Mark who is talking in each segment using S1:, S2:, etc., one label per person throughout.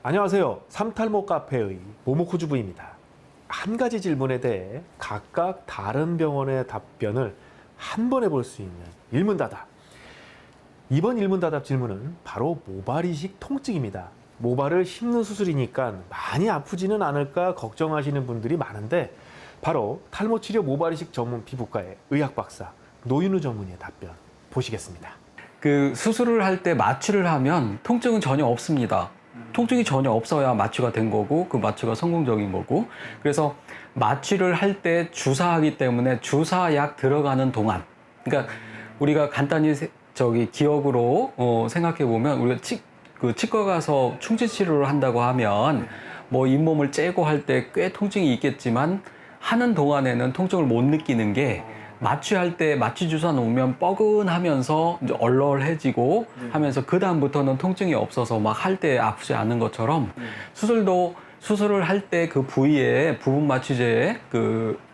S1: 안녕하세요. 삼탈모 카페의 모모코즈 부입니다. 한 가지 질문에 대해 각각 다른 병원의 답변을 한 번에 볼 수 있는 일문다답. 이번 일문다답 질문은 바로 모발 이식 통증입니다. 모발을 심는 수술이니까 많이 아프지는 않을까 걱정하시는 분들이 많은데 바로 탈모치료 모발 이식 전문 피부과의 의학 박사 노윤우 전문의의 답변 보시겠습니다.
S2: 그 수술을 할 때 마취를 하면 통증은 전혀 없습니다. 통증이 전혀 없어야 마취가 된 거고 그 마취가 성공적인 거고, 그래서 마취를 할 때 주사하기 때문에 주사약 들어가는 동안, 그러니까 우리가 간단히 기억으로 생각해 보면, 우리가 치과 가서 충치 치료를 한다고 하면 뭐 잇몸을 째고 할 때 꽤 통증이 있겠지만 하는 동안에는 통증을 못 느끼는 게, 마취할 때 마취 주사 놓으면 뻐근하면서 이제 얼얼해지고 하면서 그 다음부터는 통증이 없어서 막 할 때 아프지 않은 것처럼, 수술도 수술을 할 때 그 부위에 부분 마취제를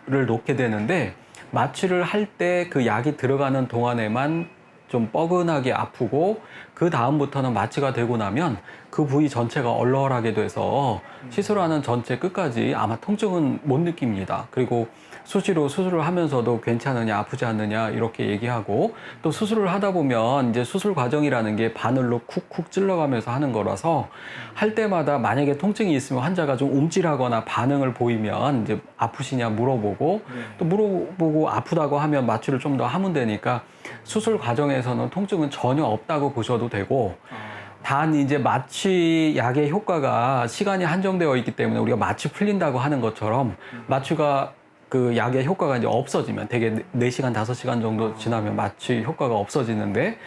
S2: 놓게 되는데, 마취를 할 때 그 약이 들어가는 동안에만 좀 뻐근하게 아프고 그 다음부터는 마취가 되고 나면 그 부위 전체가 얼얼하게 돼서 시술하는 전체 끝까지 아마 통증은 못 느낍니다. 그리고 수시로 수술을 하면서도 괜찮으냐 아프지 않느냐 이렇게 얘기하고, 또 수술을 하다 보면 이제 수술 과정이라는 게 바늘로 쿡쿡 찔러가면서 하는 거라서 할 때마다 만약에 통증이 있으면 환자가 좀 움찔하거나 반응을 보이면 이제 아프시냐 물어보고, 또 물어보고 아프다고 하면 마취를 좀 더 하면 되니까 수술 과정에서는 통증은 전혀 없다고 보셔도 되고, 단 이제 마취 약의 효과가 시간이 한정되어 있기 때문에 우리가 마취 풀린다고 하는 것처럼 마취가 그 약의 효과가 이제 없어지면, 되게 4시간, 5시간 정도 지나면 마취 효과가 없어지는데,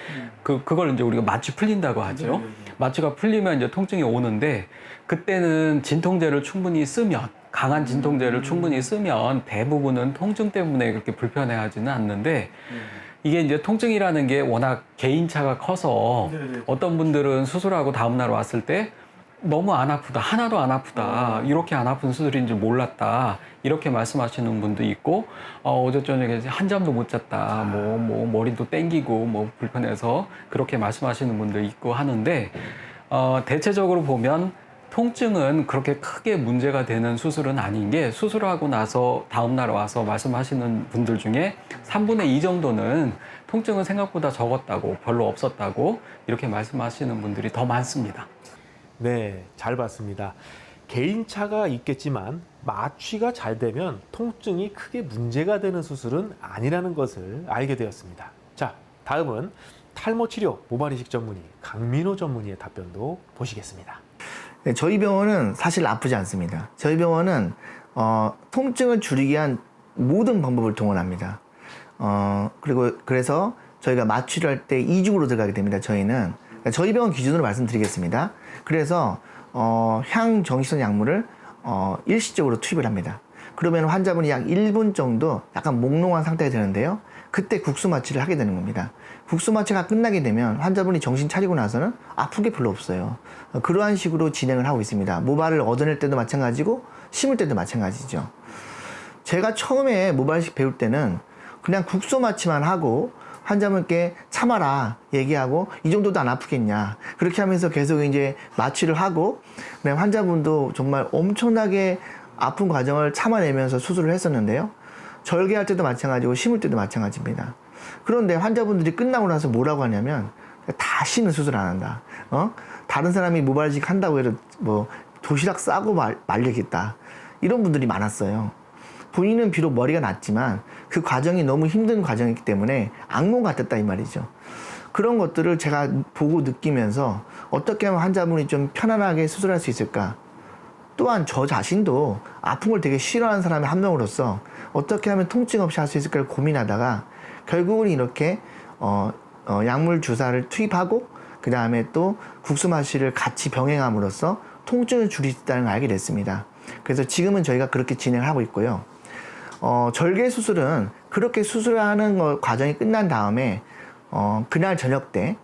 S2: 그걸 이제 우리가 마취 풀린다고 하죠. 마취가 풀리면 이제 통증이 오는데, 그때는 진통제를 충분히 쓰면, 강한 진통제를 충분히 쓰면 대부분은 통증 때문에 그렇게 불편해하지는 않는데, 이게 이제 통증이라는 게 워낙 개인차가 커서 어떤 분들은 수술하고 다음날 왔을 때 너무 안 아프다, 하나도 안 아프다, 이렇게 안 아픈 수술인 줄 몰랐다, 이렇게 말씀하시는 분도 있고, 어제 저녁에 한잠도 못 잤다, 뭐 머리도 땡기고 뭐 불편해서 그렇게 말씀하시는 분도 있고 하는데, 대체적으로 보면 통증은 그렇게 크게 문제가 되는 수술은 아닌 게, 수술하고 나서 다음날 와서 말씀하시는 분들 중에 3분의 2 정도는 통증은 생각보다 적었다고, 별로 없었다고 이렇게 말씀하시는 분들이 더 많습니다.
S1: 네, 잘 봤습니다. 개인차가 있겠지만 마취가 잘 되면 통증이 크게 문제가 되는 수술은 아니라는 것을 알게 되었습니다. 자, 다음은 탈모 치료 모발 이식 전문의 강민호 전문의의 답변도 보시겠습니다.
S3: 네, 저희 병원은 사실 아프지 않습니다. 저희 병원은 통증을 줄이기 위한 모든 방법을 동원합니다. 그래서 저희가 마취를 할 때 이중으로 들어가게 됩니다. 저희는 저희 병원 기준으로 말씀드리겠습니다. 그래서 향정신성 약물을 일시적으로 투입을 합니다. 그러면 환자분이 약 1분 정도 약간 몽롱한 상태가 되는데요. 그때 국수 마취를 하게 되는 겁니다. 국수 마취가 끝나게 되면 환자분이 정신 차리고 나서는 아픈 게 별로 없어요. 그러한 식으로 진행을 하고 있습니다. 모발을 얻어낼 때도 마찬가지고 심을 때도 마찬가지죠. 제가 처음에 모발이식 배울 때는 그냥 국수 마취만 하고 환자분께 참아라 얘기하고, 이 정도도 안 아프겠냐, 그렇게 하면서 계속 이제 마취를 하고, 환자분도 정말 엄청나게 아픈 과정을 참아내면서 수술을 했었는데요. 절개할 때도 마찬가지고 심을 때도 마찬가지입니다. 그런데 환자분들이 끝나고 나서 뭐라고 하냐면, 다시는 수술 안 한다. 다른 사람이 모발이식 한다고 해도 뭐 도시락 싸고 말리겠다, 이런 분들이 많았어요. 본인은 비록 머리가 났지만 그 과정이 너무 힘든 과정이기 때문에 악몽 같았다, 이 말이죠. 그런 것들을 제가 보고 느끼면서 어떻게 하면 환자분이 좀 편안하게 수술할 수 있을까, 또한 저 자신도 아픈 걸 되게 싫어하는 사람의 한 명으로서 어떻게 하면 통증 없이 할 수 있을까를 고민하다가 결국은 이렇게 약물 주사를 투입하고 그 다음에 또 국수 마취를 같이 병행함으로써 통증을 줄일 수 있다는 걸 알게 됐습니다. 그래서 지금은 저희가 그렇게 진행을 하고 있고요. 절개 수술은 그렇게 수술하는 과정이 끝난 다음에 그날 저녁 때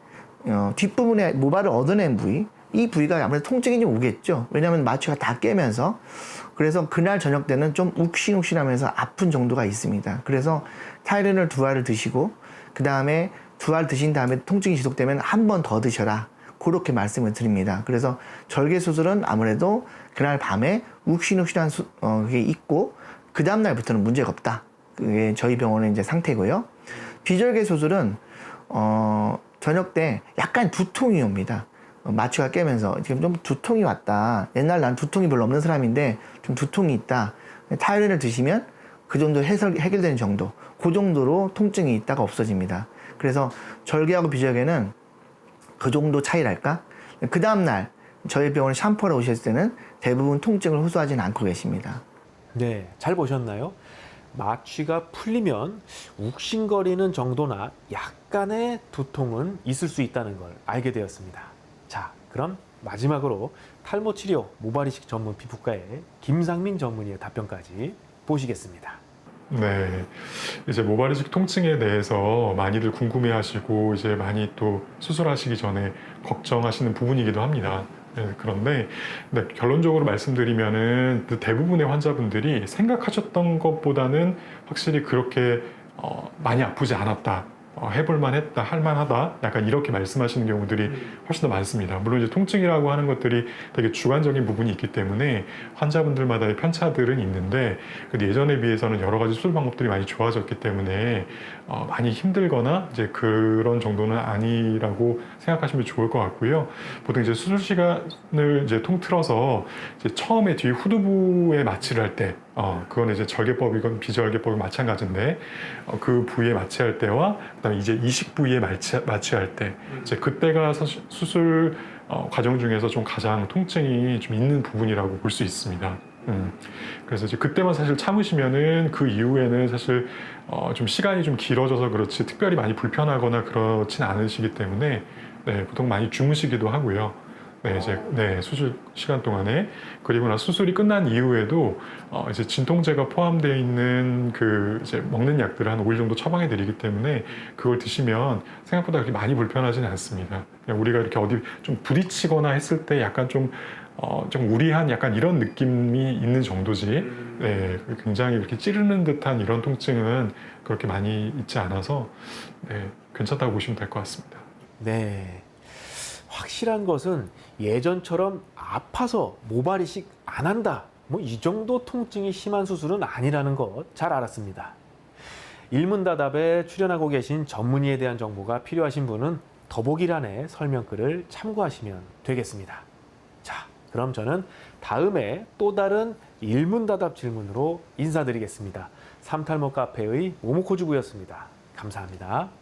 S3: 뒷부분에 모발을 얻어낸 부위, 이 부위가 아무래도 통증이 좀 오겠죠. 왜냐하면 마취가 다 깨면서. 그래서 그날 저녁 때는 좀 욱신욱신하면서 아픈 정도가 있습니다. 그래서 타이레놀 2알을 드시고, 그 다음에 2알 드신 다음에 통증이 지속되면 한 번 더 드셔라, 그렇게 말씀을 드립니다. 그래서 절개 수술은 아무래도 그날 밤에 욱신욱신한 그게 있고 그 다음 날부터는 문제가 없다. 그게 저희 병원의 이제 상태고요. 비절개 수술은 저녁 때 약간 두통이 옵니다. 마취가 깨면서 지금 좀 두통이 왔다. 옛날 난 두통이 별로 없는 사람인데 좀 두통이 있다. 타이레놀을 드시면 그 정도 해결되는 정도. 그 정도로 통증이 있다가 없어집니다. 그래서 절개하고 비절개는 그 정도 차이랄까? 그 다음날 저희 병원에 샴푸하러 오셨을 때는 대부분 통증을 호소하지는 않고 계십니다.
S1: 네, 잘 보셨나요? 마취가 풀리면 욱신거리는 정도나 약간의 두통은 있을 수 있다는 걸 알게 되었습니다. 자, 그럼 마지막으로 탈모 치료 모발이식 전문 피부과의 김상민 전문의의 답변까지 보시겠습니다.
S4: 네, 이제 모발이식 통증에 대해서 많이들 궁금해하시고 이제 많이 또 수술하시기 전에 걱정하시는 부분이기도 합니다. 네, 그런데 결론적으로 말씀드리면은 대부분의 환자분들이 생각하셨던 것보다는 확실히 그렇게 많이 아프지 않았다. 해볼만 했다, 할만하다, 약간 이렇게 말씀하시는 경우들이 훨씬 더 많습니다. 물론 이제 통증이라고 하는 것들이 되게 주관적인 부분이 있기 때문에 환자분들마다의 편차들은 있는데, 그래도 예전에 비해서는 여러 가지 수술 방법들이 많이 좋아졌기 때문에 많이 힘들거나 이제 그런 정도는 아니라고 생각하시면 좋을 것 같고요. 보통 이제 수술 시간을 이제 통틀어서 이제 처음에 뒤 후두부에 마취를 할 때, 그건 이제 절개법이건 비절개법이 마찬가지인데, 그 부위에 마취할 때와 그다음에 이제 이식 부위에 마취할 때, 이제 그때가 사실 수술 과정 중에서 좀 가장 통증이 좀 있는 부분이라고 볼 수 있습니다. 그래서 이제 그때만 사실 참으시면은 그 이후에는 사실 좀 시간이 좀 길어져서 그렇지 특별히 많이 불편하거나 그렇진 않으시기 때문에 네, 보통 많이 주무시기도 하고요. 네, 이제 수술 시간 동안에, 그리고 나서 수술이 끝난 이후에도 이제 진통제가 포함되어 있는 그 이제 먹는 약들을 한 5일 정도 처방해 드리기 때문에 그걸 드시면 생각보다 그렇게 많이 불편하지는 않습니다. 그냥 우리가 이렇게 어디 좀 부딪히거나 했을 때 약간 좀 우리한 약간 이런 느낌이 있는 정도지, 네, 굉장히 이렇게 찌르는 듯한 이런 통증은 그렇게 많이 있지 않아서 네, 괜찮다고 보시면 될 것 같습니다.
S1: 네, 확실한 것은 예전처럼 아파서 모발이식 안 한다, 뭐 이 정도 통증이 심한 수술은 아니라는 것 잘 알았습니다. 일문다답에 출연하고 계신 전문의에 대한 정보가 필요하신 분은 더보기란의 설명글을 참고하시면 되겠습니다. 자, 그럼 저는 다음에 또 다른 일문다답 질문으로 인사드리겠습니다. 삼탈모 카페의 모모코주부였습니다. 감사합니다.